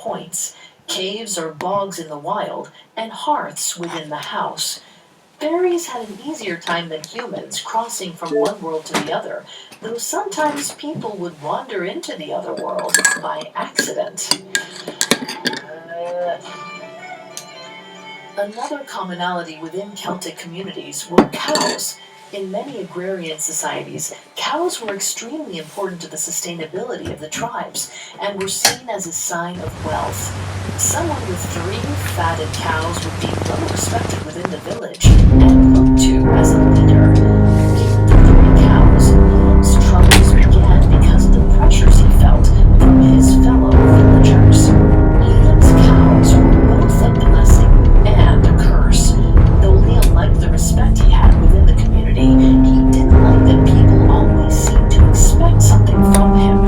points, caves or bogs in the wild, and hearths within the house. Fairies had an easier time than humans crossing from one world to the other, though sometimes people would wander into the other world by accident. Another commonality within Celtic communities were cows. In many agrarian societies, cows were extremely important to the sustainability of the tribes and were seen as a sign of wealth. Someone with 3 fatted cows would be well respected within the village and looked to as a leader. Given the 3 cows, Liam's troubles began because of the pressures he felt from his fellow villagers. Liam's cows were both a blessing and a curse. Though Liam liked the respect he had within the community, he didn't like that people always seemed to expect something from him.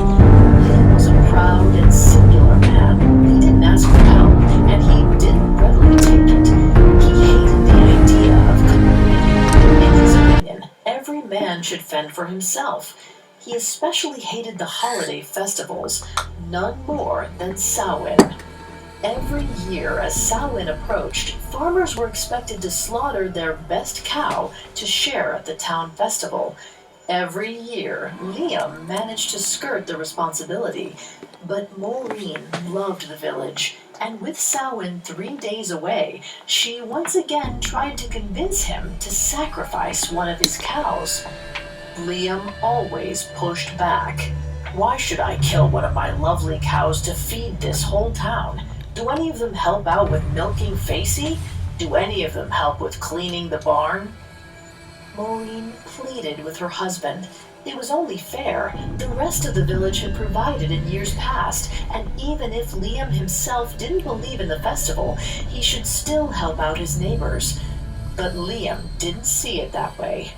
Liam was a proud and singular man. He didn't ask for help, and he didn't readily take it. He hated the idea of community. In his opinion, every man should fend for himself. He especially hated the holiday festivals, none more than Samhain. Every year, as Samhain approached, farmers were expected to slaughter their best cow to share at the town festival. Every year, Liam managed to skirt the responsibility, but Maureen loved the village, and with Samhain 3 days away, she once again tried to convince him to sacrifice one of his cows. Liam always pushed back. Why should I kill one of my lovely cows to feed this whole town? Do any of them help out with milking Facey? Do any of them help with cleaning the barn? Maureen pleaded with her husband. It was only fair. The rest of the village had provided in years past, and even if Liam himself didn't believe in the festival, he should still help out his neighbors. But Liam didn't see it that way.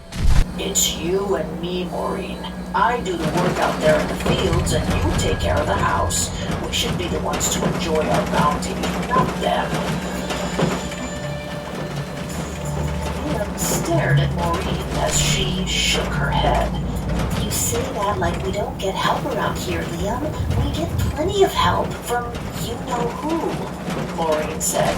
It's you and me, Maureen. I do the work out there in the fields, and you take care of the house. We should be the ones to enjoy our bounty, not them. Liam stared at Maureen as she shook her head. You say that like we don't get help around here, Liam. We get plenty of help from you-know-who, Maureen said.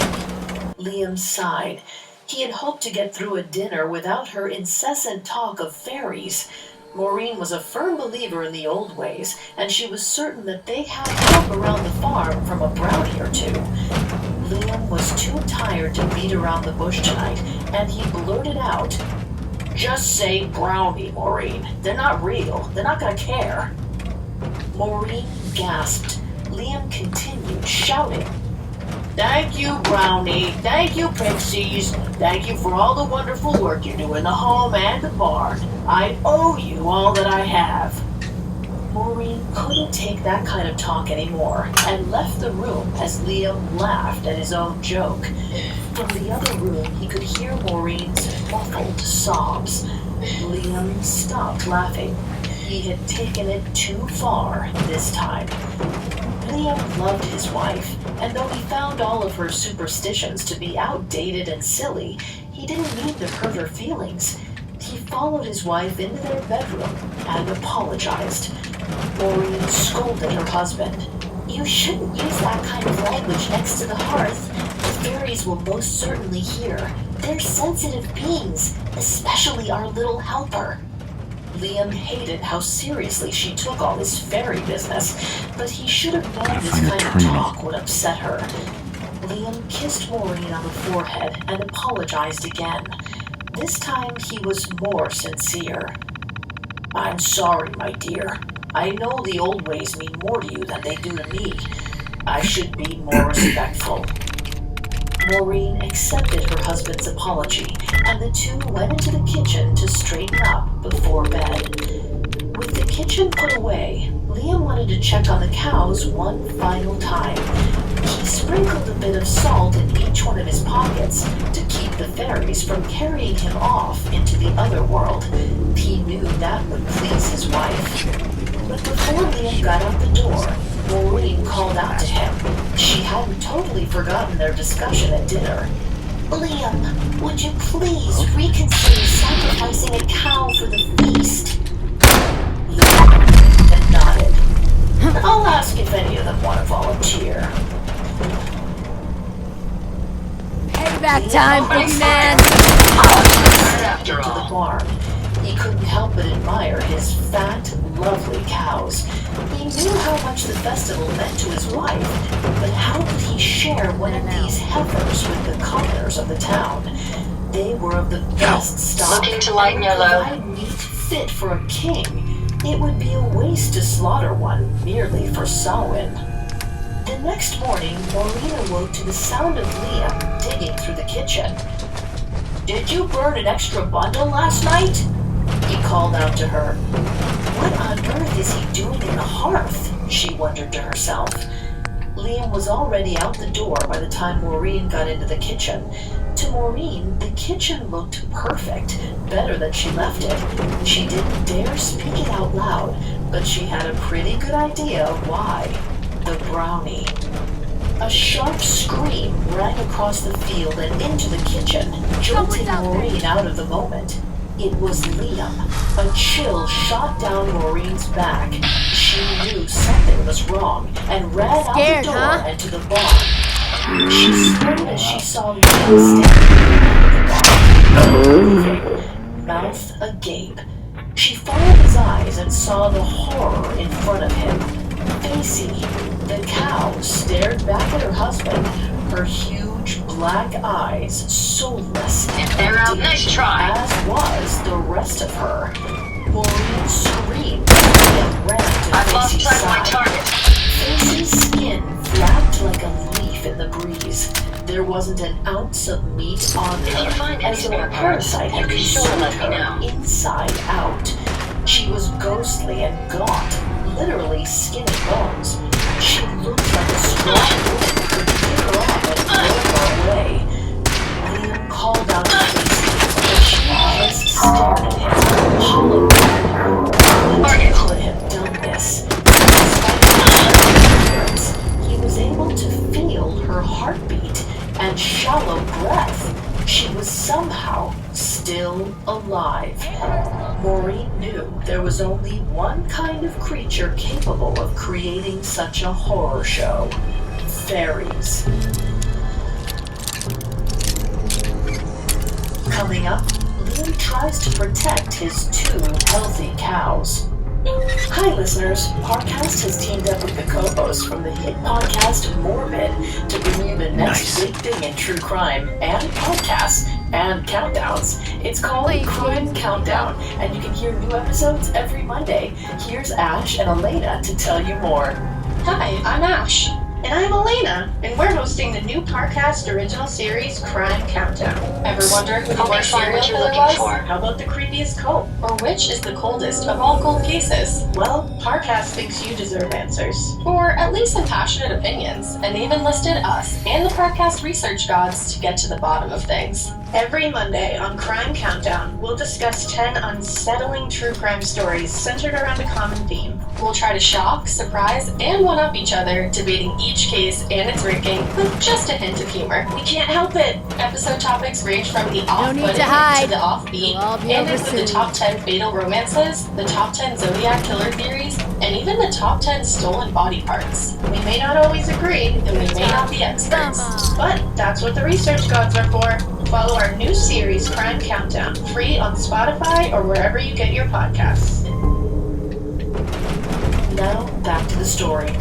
Liam sighed. He had hoped to get through a dinner without her incessant talk of fairies. Maureen was a firm believer in the old ways, and she was certain that they had help around the farm from a brownie or 2. Liam was too tired to beat around the bush tonight, and he blurted out, "Just say brownie, Maureen. They're not real. They're not gonna care." Maureen gasped. Liam continued, shouting, "Thank you, Brownie. Thank you, Pixies. Thank you for all the wonderful work you do in the home and the barn. I owe you all that I have." Maureen couldn't take that kind of talk anymore and left the room as Liam laughed at his own joke. From the other room, he could hear Maureen's muffled sobs. Liam stopped laughing. He had taken it too far this time. Liam loved his wife, and though he found all of her superstitions to be outdated and silly, he didn't mean to hurt her feelings. He followed his wife into their bedroom and apologized. Maureen scolded her husband. "You shouldn't use that kind of language next to the hearth. The fairies will most certainly hear. They're sensitive beings, especially our little helper." Liam hated how seriously she took all this fairy business, but he should have known this kind of talk would upset her. Liam kissed Maureen on the forehead and apologized again. This time he was more sincere. "I'm sorry, my dear. I know the old ways mean more to you than they do to me. I should be more respectful." Maureen accepted her husband's apology, and the two went into the kitchen to straighten up before bed. With the kitchen put away, Liam wanted to check on the cows one final time. He sprinkled a bit of salt in each one of his pockets to keep the fairies from carrying him off into the other world. He knew that would please his wife. But before Liam got out the door, Maureen called out to him. She hadn't totally forgotten their discussion at dinner. "Liam, would you please reconsider sacrificing a cow for the feast?" Liam then nodded. "I'll ask if any of them want to volunteer." Payback time, boogeyman! After all. To the barn. He couldn't help but admire his fat, lovely cows. He knew how much the festival meant to his wife, but how could he share one of these heifers with the commoners of the town? They were of the best stock. Looking to lighten your load. Provide meat fit for a king. It would be a waste to slaughter one merely for Samhain. The next morning, Maureen awoke to the sound of Liam digging through the kitchen. "Did you burn an extra bundle last night?" he called out to her. What on earth is he doing in the hearth? She wondered to herself. Liam was already out the door by the time Maureen got into the kitchen. To Maureen, the kitchen looked perfect, better than she left it. She didn't dare speak it out loud, but she had a pretty good idea of why. The brownie. A sharp scream rang across the field and into the kitchen, jolting Maureen out of the moment. It was Liam. A chill shot down Maureen's back. She knew something was wrong and ran out the door and to the barn. She slowed as she saw Liam standing in the barn, moving, mouth agape. She followed his eyes and saw the horror in front of him. Facey, the cow, stared back at her husband, her huge black eyes soulless and empty, Nice try. as was the rest of her. Maureen screamed and ran to I've lost Facey's track of my side. target. Facey's skin flapped like a leaf in the breeze. There wasn't an ounce of meat on If you her, find any as though a spare parts, parasite had you be sure to consumed let me her know. inside out. She was ghostly and gaunt, literally skin and bones. She looked like a strong woman could pick her up and blow her away. Liam called out to Facey, but she just stared at him, hollow-eyed. He could have done this. Despite his appearance, he was able to feel her heartbeat and shallow breath. She was somehow still alive. Maureen knew there was only one kind of creature capable of creating such a horror show. Fairies. Coming up, Liam tries to protect his two healthy cows. Hi listeners, Podcast has teamed up with the co-hosts from the hit podcast Morbid to bring you the next big thing in true crime and podcasts and countdowns. It's called Crime Countdown, and you can hear new episodes every Monday. Here's Ash and Elena to tell you more. Hi, I'm Ash. And I'm Elena, and we're hosting the new Parcast original series, Crime Countdown. Ever wonder who the worst serial killer was? How about the creepiest cult? Or which is the coldest of all cold cases? Well, Parcast thinks you deserve answers. Or at least some passionate opinions, and they even listed us and the Parcast research gods to get to the bottom of things. Every Monday on Crime Countdown, we'll discuss 10 unsettling true crime stories centered around a common theme. We'll try to shock, surprise, and one-up each other, debating each case and its ranking with just a hint of humor. We can't help it! Episode topics range from the off-putting to the offbeat, and include the top 10 fatal romances, the top 10 Zodiac killer theories, and even the top 10 stolen body parts. We may not always agree, and we may not be experts, but that's what the research gods are for. Follow our new series, Crime Countdown, free on Spotify or wherever you get your podcasts. Now, back to the story.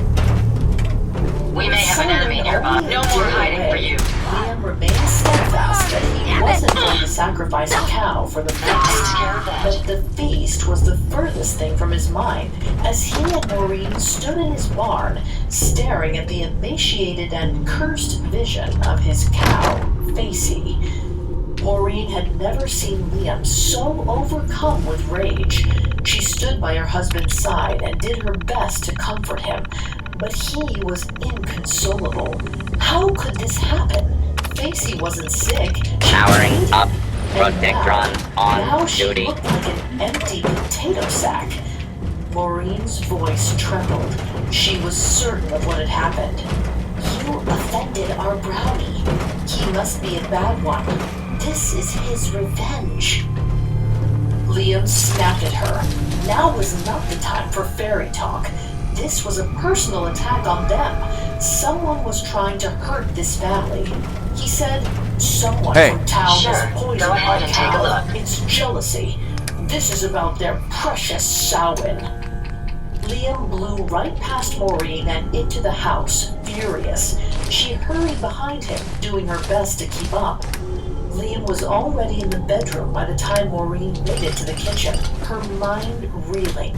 We may have an enemy nearby. No more hiding for you. Liam remained steadfast that he wasn't going to sacrifice a cow for the feast. But the feast was the furthest thing from his mind as he and Maureen stood in his barn, staring at the emaciated and cursed vision of his cow, Facey. Maureen had never seen Liam so overcome with rage. She stood by her husband's side and did her best to comfort him, but he was inconsolable. How could this happen? Facey wasn't sick. Powering up. And Protectron now on she duty. looked like an empty potato sack. Maureen's voice trembled. She was certain of what had happened. You offended our brownie. He must be a bad one. This is his revenge. Liam snapped at her. Now was not the time for fairy talk. This was a personal attack on them. Someone was trying to hurt this family. He said, Someone Hey. from town Sure, has poisoned go ahead my and take a cow. look. It's jealousy. This is about their precious Samhain. Liam blew right past Maureen and into the house, furious. She hurried behind him, doing her best to keep up. Liam was already in the bedroom by the time Maureen made it to the kitchen, her mind reeling.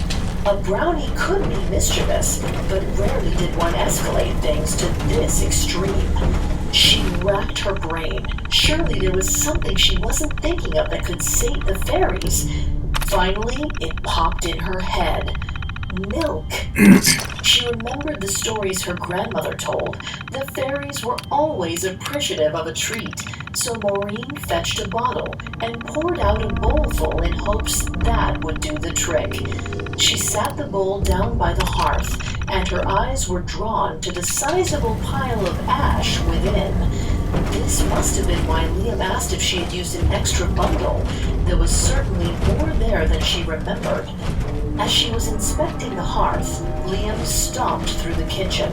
A brownie could be mischievous, but rarely did one escalate things to this extreme. She racked her brain. Surely there was something she wasn't thinking of that could sate the fairies. Finally, it popped in her head. Milk. She remembered the stories her grandmother told. The fairies were always appreciative of a treat, so Maureen fetched a bottle and poured out a bowlful in hopes that would do the trick. She sat the bowl down by the hearth, and her eyes were drawn to the sizable pile of ash within. This must have been why Liam asked if she had used an extra bundle. There was certainly more there than she remembered. As she was inspecting the hearth, Liam stomped through the kitchen.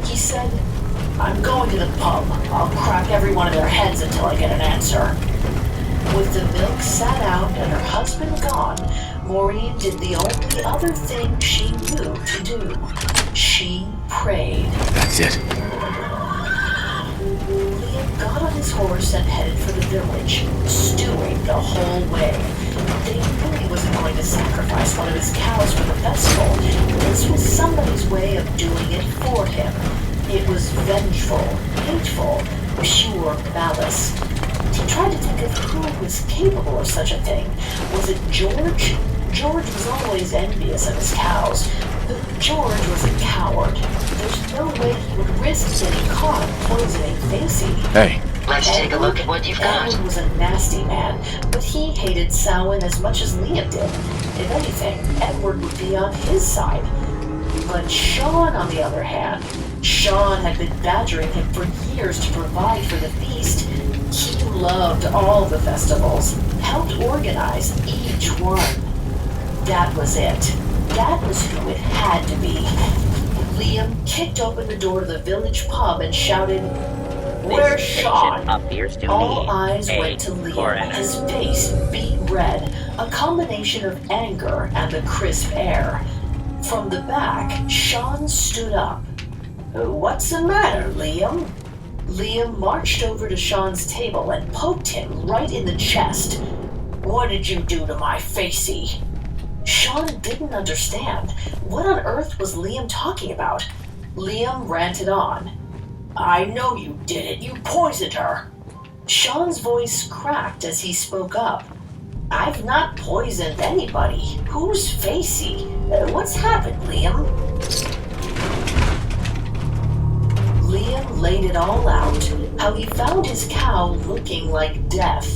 He said, "I'm going to the pub. I'll crack every one of their heads until I get an answer." With the milk sat out and her husband gone, Maureen did the only other thing she knew to do. She prayed. That's it. Liam got on his horse and headed for the village, stewing the whole way. They knew he wasn't going to sacrifice one of his cows for the festival. This was somebody's way of doing it for him. It was vengeful, hateful, pure malice. He tried to think of who was capable of such a thing. Was it George? George was always envious of his cows, but George was a coward. There's no way he would risk getting caught poisoning Facey. Hey. Let's take a look at what you've got. Edward was a nasty man, but he hated Samhain as much as Liam did. If anything, Edward would be on his side. But Sean, on the other hand, Sean had been badgering him for years to provide for the feast. He loved all the festivals, helped organize each one. That was it. That was who it had to be. Liam kicked open the door to the village pub and shouted, "Where's Sean?" All eyes went to Liam. His face beat red, a combination of anger and the crisp air. From the back, Sean stood up. "What's the matter, Liam?" Liam marched over to Sean's table and poked him right in the chest. "What did you do to my Facey?" Sean didn't understand. What on earth was Liam talking about? Liam ranted on. "I know you did it. You poisoned her." Sean's voice cracked as he spoke up. "I've not poisoned anybody. Who's Facey? What's happened, Liam?" Liam laid it all out, how he found his cow looking like death,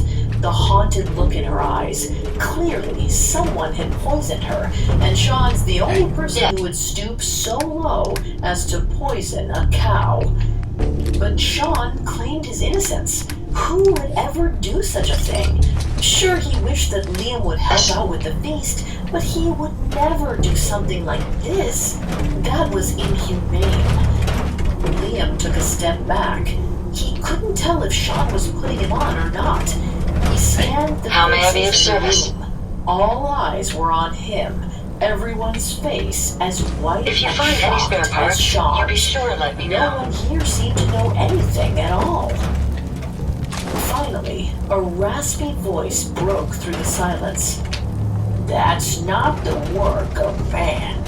the haunted look in her eyes. Clearly, someone had poisoned her, and Sean's the only person who would stoop so low as to poison a cow. But Sean claimed his innocence. Who would ever do such a thing? Sure, he wished that Liam would help out with the feast, but he would never do something like this. That was inhumane. Liam took a step back. He couldn't tell if Sean was putting him on or not. He scanned the How may I be of faces in the service? room. All eyes were on him, everyone's face as white If you and find any spare shocked as parts, Sean. you be sure to let me No know. one here seemed to know anything at all. Finally, a raspy voice broke through the silence. "That's not the work of man."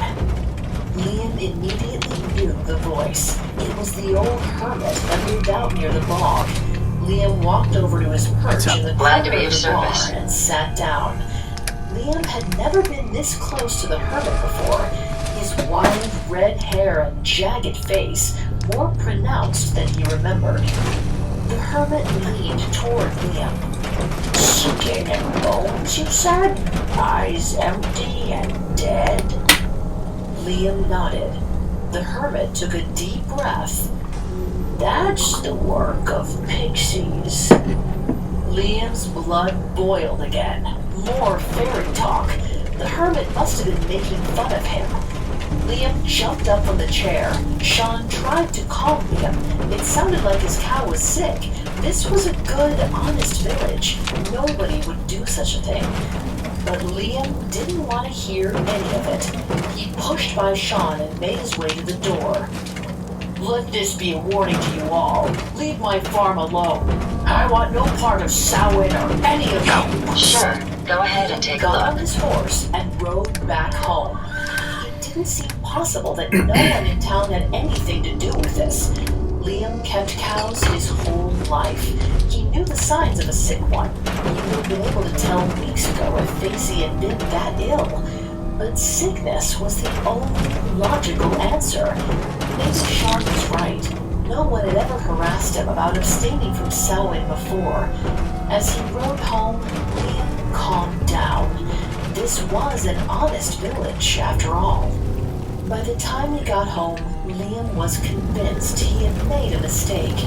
Liam immediately knew the voice. It was the old hermit that lived out near the bog. Liam walked over to his perch in the Glad to corner be of of the bar service. and sat down. Liam had never been this close to the hermit before. His wild red hair and jagged face more pronounced than he remembered. The hermit leaned toward Liam. "Skin and bones, you said? Eyes empty and dead?" Liam nodded. The hermit took a deep breath. "That's the work of pixies." Liam's blood boiled again. More fairy talk. The hermit must have been making fun of him. Liam jumped up from the chair. Sean tried to calm Liam. It sounded like his cow was sick, This was a good, honest village. Nobody would do such a thing. But Liam didn't want to hear any of it. He pushed by Sean and made his way to the door. Let this be a warning to you all. Leave my farm alone. I want no part of Samhain or any of you. Sure, go ahead and take a Got on look. his horse and rode back home. It didn't seem possible that no one in town had anything to do with this. Liam kept cows his whole life. He knew the signs of a sick one. He would have been able to tell weeks ago if Facey had been that ill. But sickness was the only logical answer. Maybe Sean was right. No one had ever harassed him about abstaining from Samhain before. As he rode home, Liam calmed down. This was an honest village, after all. By the time he got home, Liam was convinced he had made a mistake.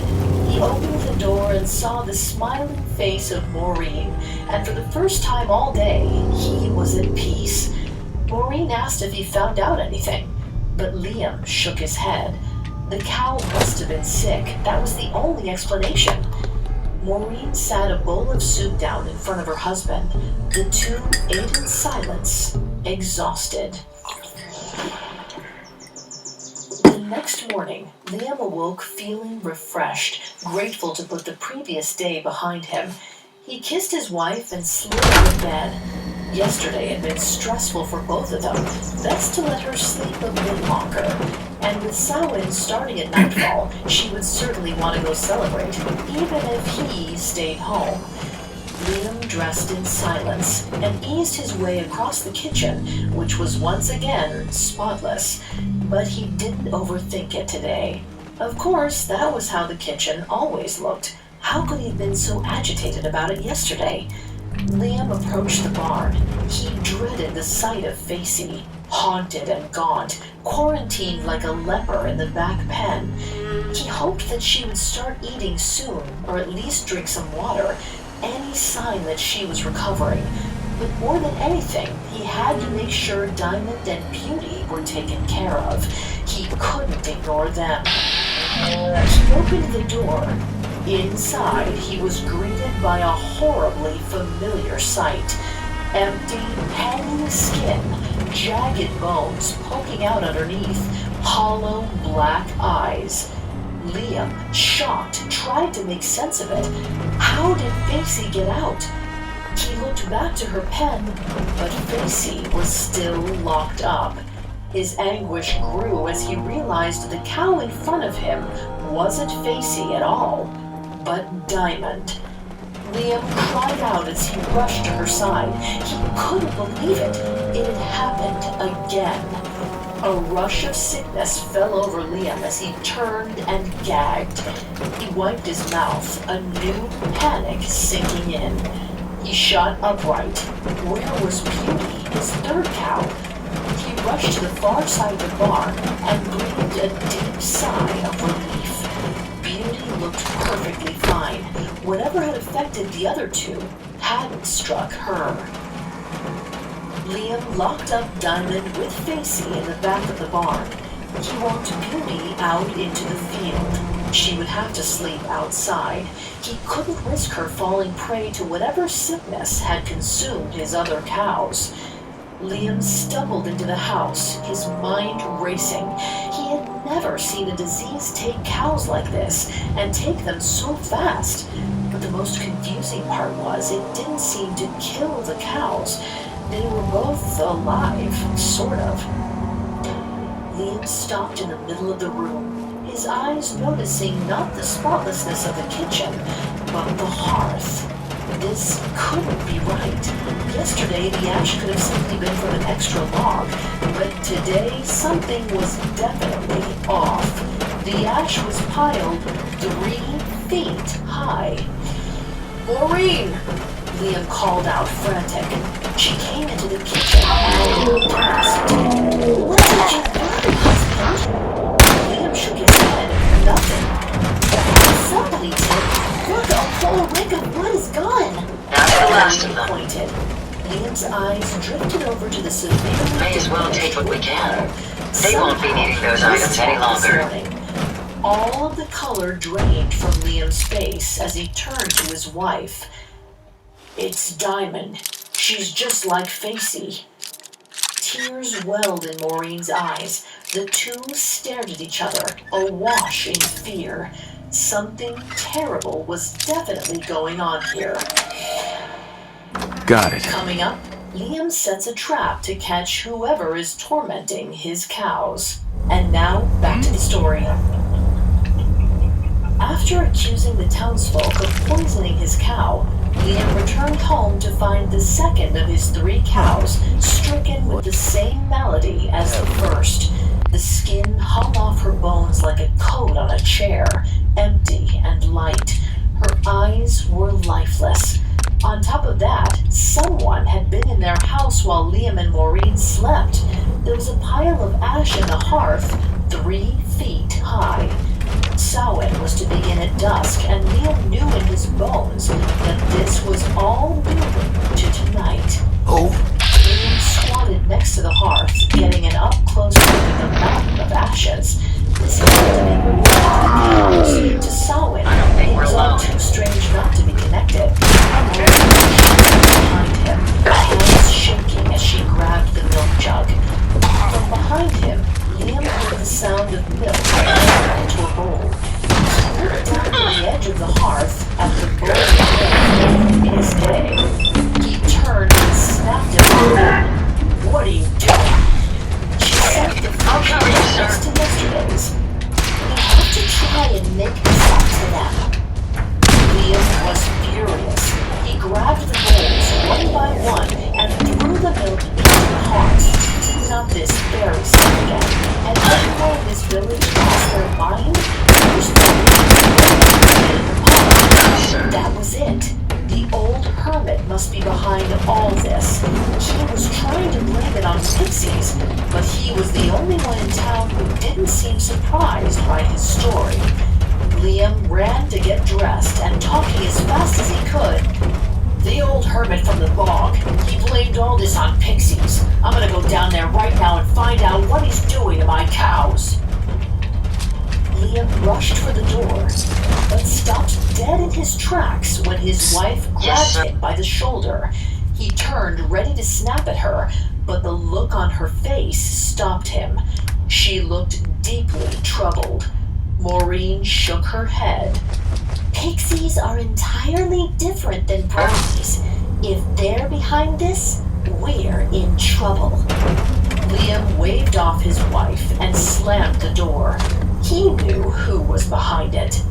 He opened the door and saw the smiling face of Maureen, and for the first time all day, he was at peace. Maureen asked if he found out anything, but Liam shook his head. The cow must have been sick. That was the only explanation. Maureen sat a bowl of soup down in front of her husband. The two ate in silence, exhausted. The next morning, Liam awoke feeling refreshed, grateful to put the previous day behind him. He kissed his wife and slid out of bed. Yesterday had been stressful for both of them. Best to let her sleep a bit longer. And with Samhain starting at nightfall, she would certainly want to go celebrate, even if he stayed home. Liam dressed in silence and eased his way across the kitchen, which was once again spotless. But he didn't overthink it today. Of course, that was how the kitchen always looked. How could he have been so agitated about it yesterday? Liam approached the barn. He dreaded the sight of Facey, haunted and gaunt, quarantined like a leper in the back pen. He hoped that she would start eating soon, or at least drink some water, any sign that she was recovering. But more than anything, he had to make sure Diamond and Beauty were taken care of. He couldn't ignore them. He opened the door. Inside, he was greeted by a horribly familiar sight. Empty, hanging skin, jagged bones poking out underneath, hollow black eyes. Liam, shocked, tried to make sense of it. How did Facey get out? He looked back to her pen, but Facey was still locked up. His anguish grew as he realized the cow in front of him wasn't Facey at all, but Diamond. Liam cried out as he rushed to her side. He couldn't believe it. It had happened again. A rush of sickness fell over Liam as he turned and gagged. He wiped his mouth, a new panic sinking in. He shot upright. Where was Beauty, his third cow? He rushed to the far side of the barn and breathed a deep sigh of relief. Beauty looked perfectly fine. Whatever had affected the other two hadn't struck her. Liam locked up Diamond with Facey in the back of the barn. He walked Beauty out into the field. She would have to sleep outside. He couldn't risk her falling prey to whatever sickness had consumed his other cows. Liam stumbled into the house, his mind racing. He had never seen a disease take cows like this, and take them so fast. But the most confusing part was it didn't seem to kill the cows. They were both alive, sort of. Liam stopped in the middle of the room, his eyes noticing not the spotlessness of the kitchen, but the hearth. This couldn't be right. Yesterday, the ash could have simply been from an extra log, but today, something was definitely off. The ash was piled 3 feet high. "Maureen!" Liam called out, frantic. She came into the kitchen and gasped. "What did you burn, husband?" Liam shook his head. "Nothing." "Somebody did. Look, a whole rig of wood is gone." That's the last of them. Pointed. Liam's eyes drifted over to the severely May as well take what we can. bottle. They won't be needing those items any longer. All of the color drained from Liam's face as he turned to his wife. It's Diamond. She's just like Facey. Tears welled in Maureen's eyes. The two stared at each other, awash in fear. Something terrible was definitely going on here. Got it. Coming up, Liam sets a trap to catch whoever is tormenting his cows. And now, back to the story. After accusing the townsfolk of poisoning his cow, Liam returned home to find the second of his 3 cows stricken with the same malady as the first. The skin hung off her bones like a coat on a chair, empty and light. Her eyes were lifeless. On top of that, someone had been in their house while Liam and Maureen slept. There was a pile of ash in the hearth, 3 feet high. Samhain was to begin at dusk, and Liam knew in his bones that this was all leading to tonight. Oh. Liam squatted next to the hearth, getting an up-close look at the mountain of ashes. This had to be related to Samhain. It was all too strange not to be connected. Behind him, hands shaking as she grabbed the milk jug. From behind him, Liam heard the sound of milk pouring into a bowl. He looked down to the edge of the hearth at the bowl of milk in his day. He turned and snapped at her. What are you doing? She said the I'll cover you, sir. next to yesterday's. We have to try and make this up to them. Liam was furious. He grabbed the bowls one by one and threw the milk into the hearth. Not this very second. And everyone in this village lost their mind. That was it. The old hermit must be behind all this. He was trying to blame it on pixies, but he was the only one in town who didn't seem surprised by his story. Liam ran to get dressed and talking as fast as he could. The old hermit from the bog. He blamed all this on pixies. I'm gonna go down there right now and find out what he's doing to my cows. Liam rushed for the door, but stopped dead in his tracks when his wife grabbed him by the shoulder. He turned, ready to snap at her, but the look on her face stopped him. She looked deeply troubled. Maureen shook her head. Pixies are entirely different than brownies. If they're behind this, we're in trouble. Liam waved off his wife and slammed the door. He knew who was behind it.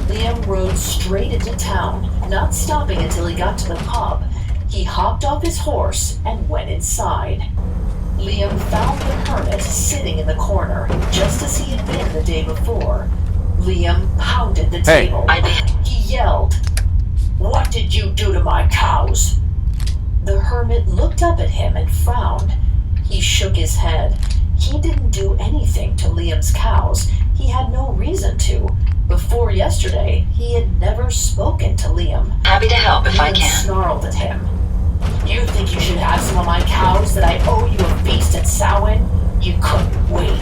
Liam rode straight into town, not stopping until he got to the pub. He hopped off his horse and went inside. Liam found the hermit sitting in the corner, just as he had been the day before. Liam pounded the table. He yelled, "What did you do to my cows?" The hermit looked up at him and frowned. He shook his head. He didn't do anything to Liam's cows. He had no reason to. Before yesterday, he had never spoken to Liam. Happy to help if I Liam can. snarled at him. You think you should have some of my cows, that I owe you a feast at Samhain? You couldn't wait.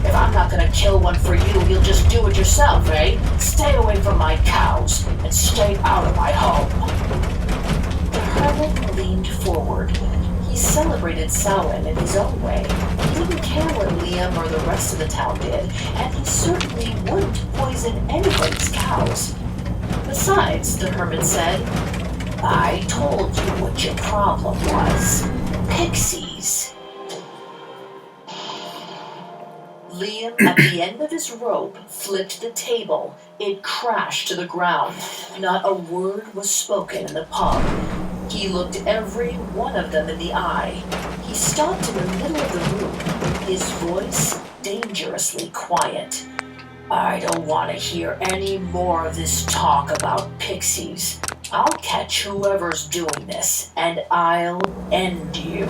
If I'm not gonna kill one for you, you'll just do it yourself, eh? Stay away from my cows, and stay out of my home. The hermit leaned forward. He celebrated Samhain in his own way. He didn't care what Liam or the rest of the town did, and he certainly wouldn't poison anybody's cows. Besides, the hermit said, I told you what your problem was. Pixies. Liam, at the end of his rope, flipped the table. It crashed to the ground. Not a word was spoken in the pub. He looked every one of them in the eye. He stopped in the middle of the room, his voice dangerously quiet. I don't want to hear any more of this talk about pixies. I'll catch whoever's doing this, and I'll end you.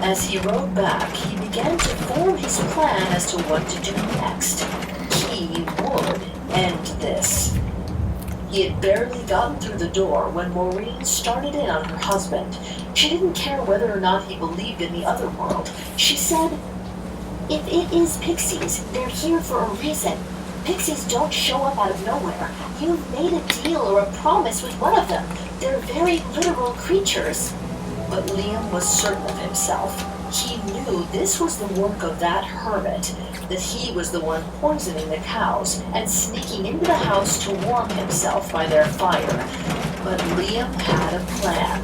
As he rode back, he began to form his plan as to what to do next. He would end this. He had barely gotten through the door when Maureen started in on her husband. She didn't care whether or not he believed in the other world. She said, If it is pixies, they're here for a reason. Pixies don't show up out of nowhere. You've made a deal or a promise with one of them. They're very literal creatures. But Liam was certain of himself. He knew this was the work of that hermit, that he was the one poisoning the cows and sneaking into the house to warm himself by their fire. But Liam had a plan.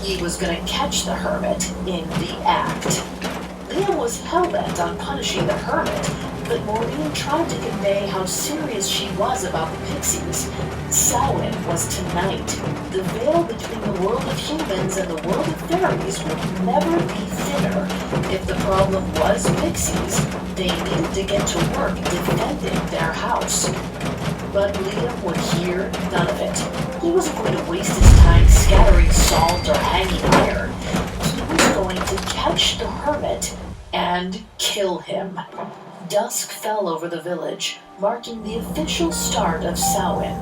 He was going to catch the hermit in the act. Liam was hell-bent on punishing the hermit, but Maureen tried to convey how serious she was about the Pixies. Samhain was tonight. The veil between the world of humans and the world of fairies would never be thinner. If the problem was Pixies, they needed to get to work defending their house. But Liam would hear none of it. He wasn't going to waste his time scattering salt or hanging iron. He was going to catch the hermit and kill him. Dusk fell over the village, marking the official start of Samhain.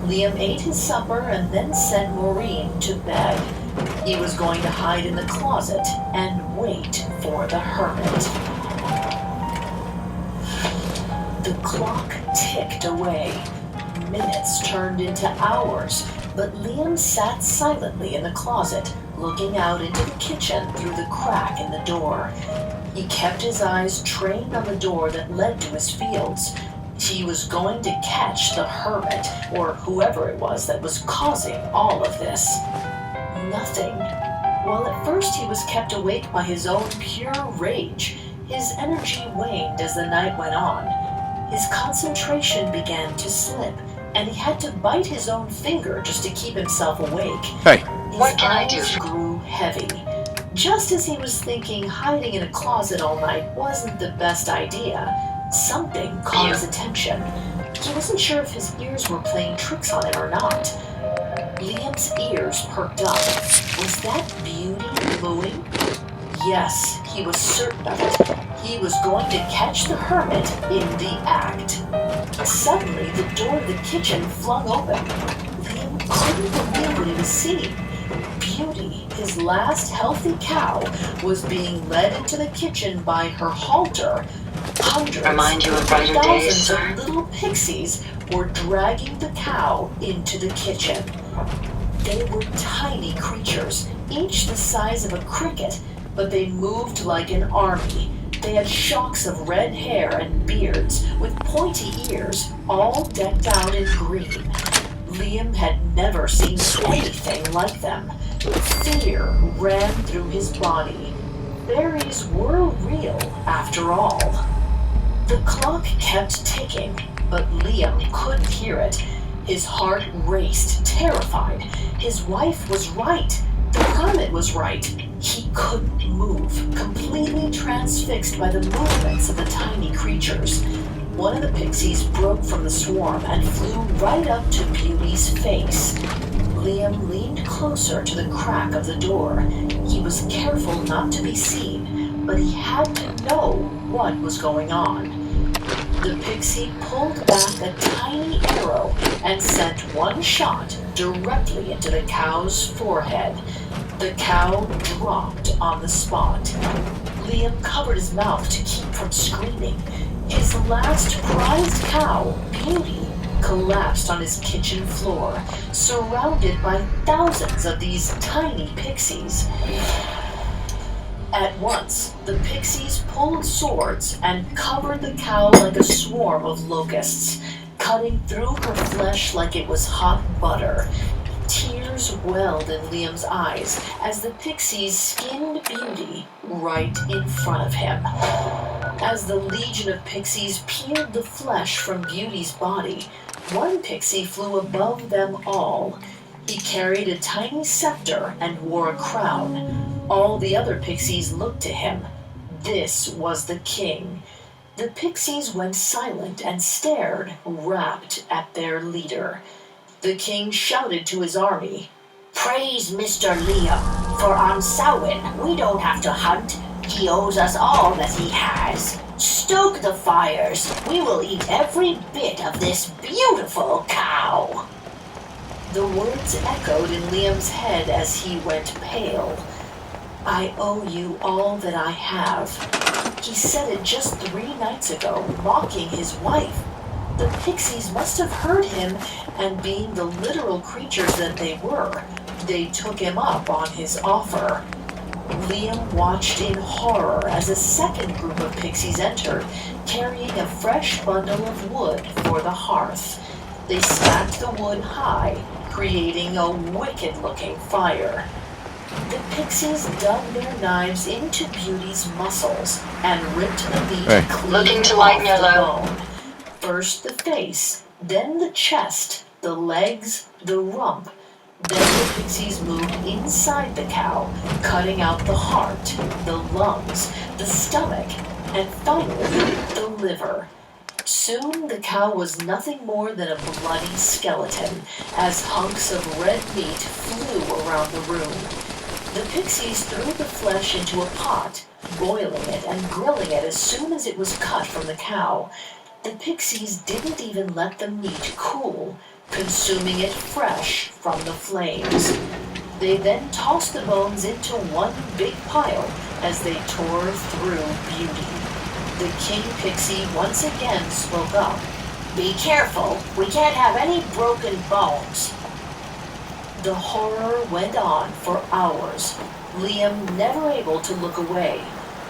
Liam ate his supper and then sent Maureen to bed. He was going to hide in the closet and wait for the hermit. The clock ticked away. Minutes turned into hours, but Liam sat silently in the closet, looking out into the kitchen through the crack in the door. He kept his eyes trained on the door that led to his fields. He was going to catch the hermit, or whoever it was that was causing all of this. Nothing. While at first he was kept awake by his own pure rage, his energy waned as the night went on. His concentration began to slip, and he had to bite his own finger just to keep himself awake. Hey. What can I do? His eyes grew heavy. Just as he was thinking hiding in a closet all night wasn't the best idea, something caught his attention. He wasn't sure if his ears were playing tricks on him or not. Liam's ears perked up. Was that Beauty mooing? Yes, he was certain of it. He was going to catch the hermit in the act. Suddenly, the door of the kitchen flung open. Liam couldn't believe what he was seeing. Beauty, his last healthy cow, was being led into the kitchen by her halter. Hundreds, Remind you of brighter days, thousands sir? of little pixies were dragging the cow into the kitchen. They were tiny creatures, each the size of a cricket, but they moved like an army. They had shocks of red hair and beards, with pointy ears, all decked out in green. Liam had never seen anything like them. Fear ran through his body. Fairies were real, after all. The clock kept ticking, but Liam couldn't hear it. His heart raced, terrified. His wife was right. The hermit was right. He couldn't move, completely transfixed by the movements of the tiny creatures. One of the pixies broke from the swarm and flew right up to Beauty's face. Liam leaned closer to the crack of the door. He was careful not to be seen, but he had to know what was going on. The pixie pulled back a tiny arrow and sent one shot directly into the cow's forehead. The cow dropped on the spot. Liam covered his mouth to keep from screaming. His last prized cow, Beauty, collapsed on his kitchen floor, surrounded by thousands of these tiny pixies. At once, the pixies pulled swords and covered the cow like a swarm of locusts, cutting through her flesh like it was hot butter. Tears welled in Liam's eyes as the pixies skinned Beauty right in front of him. As the legion of pixies peeled the flesh from Beauty's body, one pixie flew above them all. He carried a tiny scepter and wore a crown. All the other pixies looked to him. This was the king. The pixies went silent and stared, rapt at their leader. The king shouted to his army, "Praise Mr. Liam, for on Samhain we don't have to hunt. He owes us all that he has. Stoke the fires. We will eat every bit of this beautiful cow." The words echoed in Liam's head as he went pale. "I owe you all that I have." He said it just 3 nights ago, mocking his wife. The pixies must have heard him, and being the literal creatures that they were, they took him up on his offer. Liam watched in horror as a second group of pixies entered, carrying a fresh bundle of wood for the hearth. They stacked the wood high, creating a wicked-looking fire. The pixies dug their knives into Beauty's muscles and ripped the meat clean Looking to off lighten your the load. bone. First the face, then the chest, the legs, the rump. Then the pixies moved inside the cow, cutting out the heart, the lungs, the stomach, and finally the liver. Soon the cow was nothing more than a bloody skeleton, as hunks of red meat flew around the room. The pixies threw the flesh into a pot, boiling it and grilling it as soon as it was cut from the cow. The pixies didn't even let the meat cool, consuming it fresh from the flames. They then tossed the bones into one big pile as they tore through Beauty. The king pixie once again spoke up. Be careful, we can't have any broken bones. The horror went on for hours, Liam never able to look away.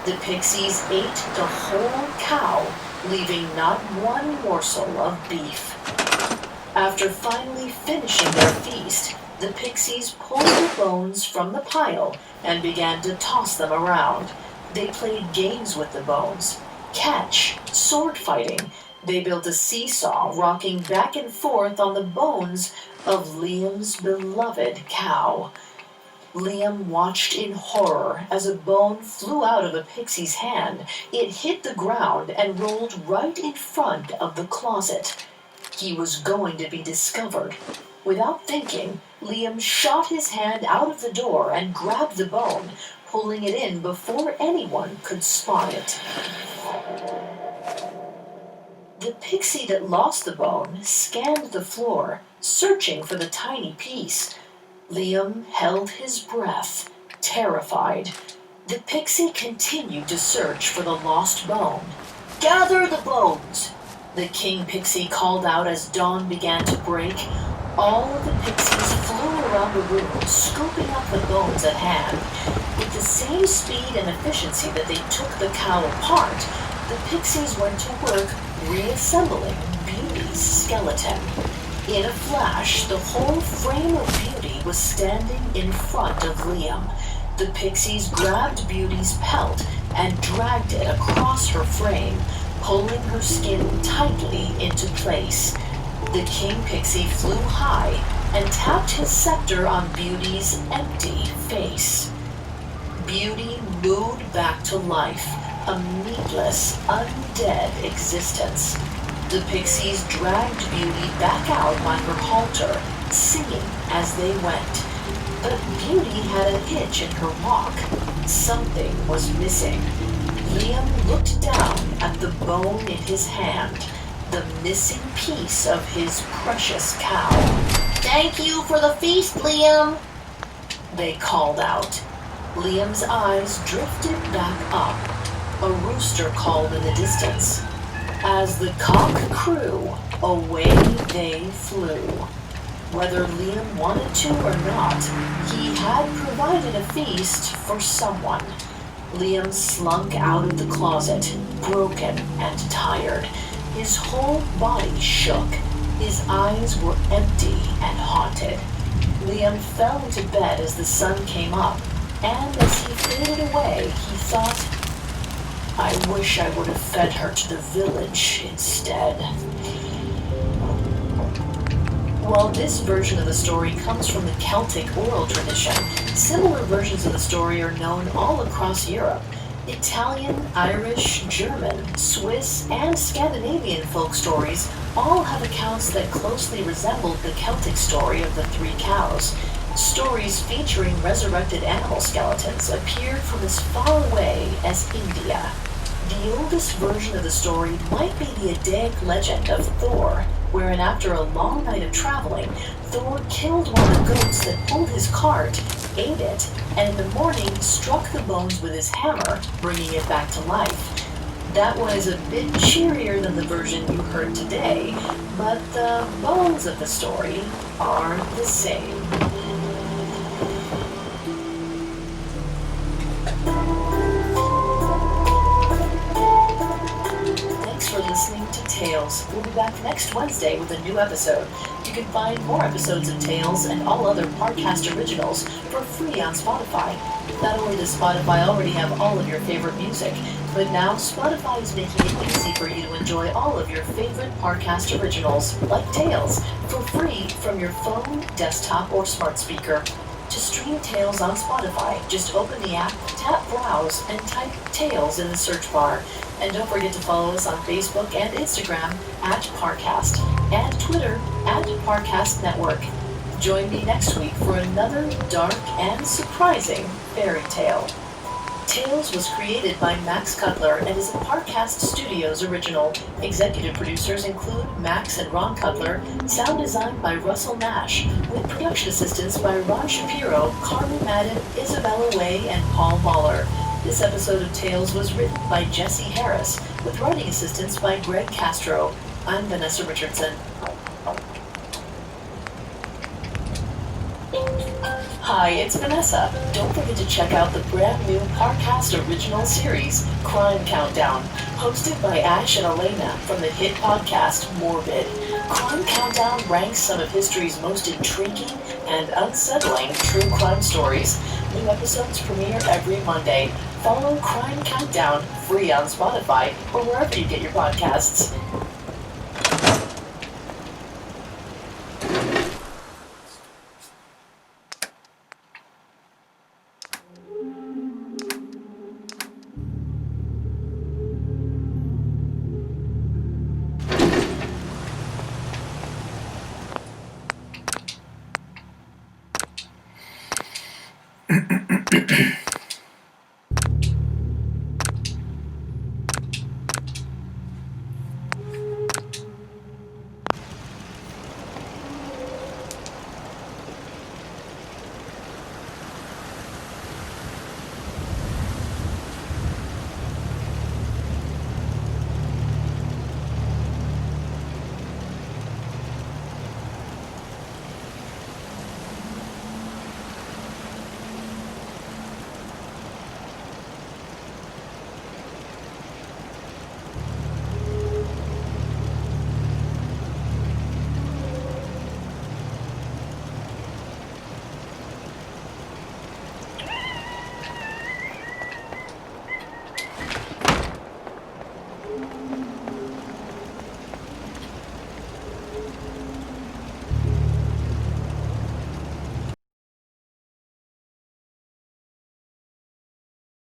The pixies ate the whole cow, leaving not one morsel of beef. After finally finishing their feast, the pixies pulled the bones from the pile and began to toss them around. They played games with the bones. Catch, sword fighting. They built a seesaw, rocking back and forth on the bones of Liam's beloved cow. Liam watched in horror as a bone flew out of a pixie's hand. It hit the ground and rolled right in front of the closet. He was going to be discovered. Without thinking, Liam shot his hand out of the door and grabbed the bone, pulling it in before anyone could spot it. The pixie that lost the bone scanned the floor, searching for the tiny piece. Liam held his breath, terrified. The pixie continued to search for the lost bone. "Gather the bones!" the king pixie called out as dawn began to break. All of the pixies flew around the room, scooping up the bones at hand. With the same speed and efficiency that they took the cow apart, the pixies went to work reassembling Beauty's skeleton. In a flash, the whole frame of Beauty was standing in front of Liam. The pixies grabbed Beauty's pelt and dragged it across her frame, pulling her skin tightly into place. The king pixie flew high and tapped his scepter on Beauty's empty face. Beauty mooed back to life, a meatless, undead existence. The pixies dragged Beauty back out on her halter, singing as they went. But Beauty had a hitch in her walk. Something was missing. Liam looked down at the bone in his hand, the missing piece of his precious cow. Thank you for the feast, Liam. They called out. Liam's eyes drifted back up. A rooster called in the distance. As the cock crew, away they flew. Whether Liam wanted to or not, he had provided a feast for someone. Liam slunk out of the closet, broken and tired. His whole body shook. His eyes were empty and haunted. Liam fell into bed as the sun came up, and as he faded away, he thought, I wish I would have fed her to the village instead. While this version of the story comes from the Celtic oral tradition, similar versions of the story are known all across Europe. Italian, Irish, German, Swiss, and Scandinavian folk stories all have accounts that closely resembled the Celtic story of the three cows. Stories featuring resurrected animal skeletons appeared from as far away as India. The oldest version of the story might be the Eddaic legend of Thor, wherein after a long night of traveling, Thor killed one of the goats that pulled his cart, ate it, and in the morning struck the bones with his hammer, bringing it back to life. That one is a bit cheerier than the version you heard today, but the bones of the story are the same. Thanks for listening to Tales. We'll be back next Wednesday with a new episode. You can find more episodes of Tales and all other podcast originals for free on Spotify. Not only does Spotify already have all of your favorite music, but now Spotify is making it easy for you to enjoy all of your favorite podcast originals, like Tales, for free from your phone, desktop, or smart speaker. To stream Tales on Spotify, just open the app, tap Browse, and type Tales in the search bar. And don't forget to follow us on Facebook and Instagram @Parcast, and Twitter @Parcast Network. Join me next week for another dark and surprising fairy tale. Tales was created by Max Cutler and is a Parcast Studios original. Executive producers include Max and Ron Cutler, sound design by Russell Nash, with production assistance by Ron Shapiro, Carmen Madden, Isabella Way, and Paul Mahler. This episode of Tales was written by Jesse Harris, with writing assistance by Greg Castro. I'm Vanessa Richardson. Hi, it's Vanessa. Don't forget to check out the brand new Parcast original series, Crime Countdown, hosted by Ash and Elena from the hit podcast Morbid. Crime Countdown ranks some of history's most intriguing and unsettling true crime stories. New episodes premiere every Monday. Follow Crime Countdown free on Spotify or wherever you get your podcasts.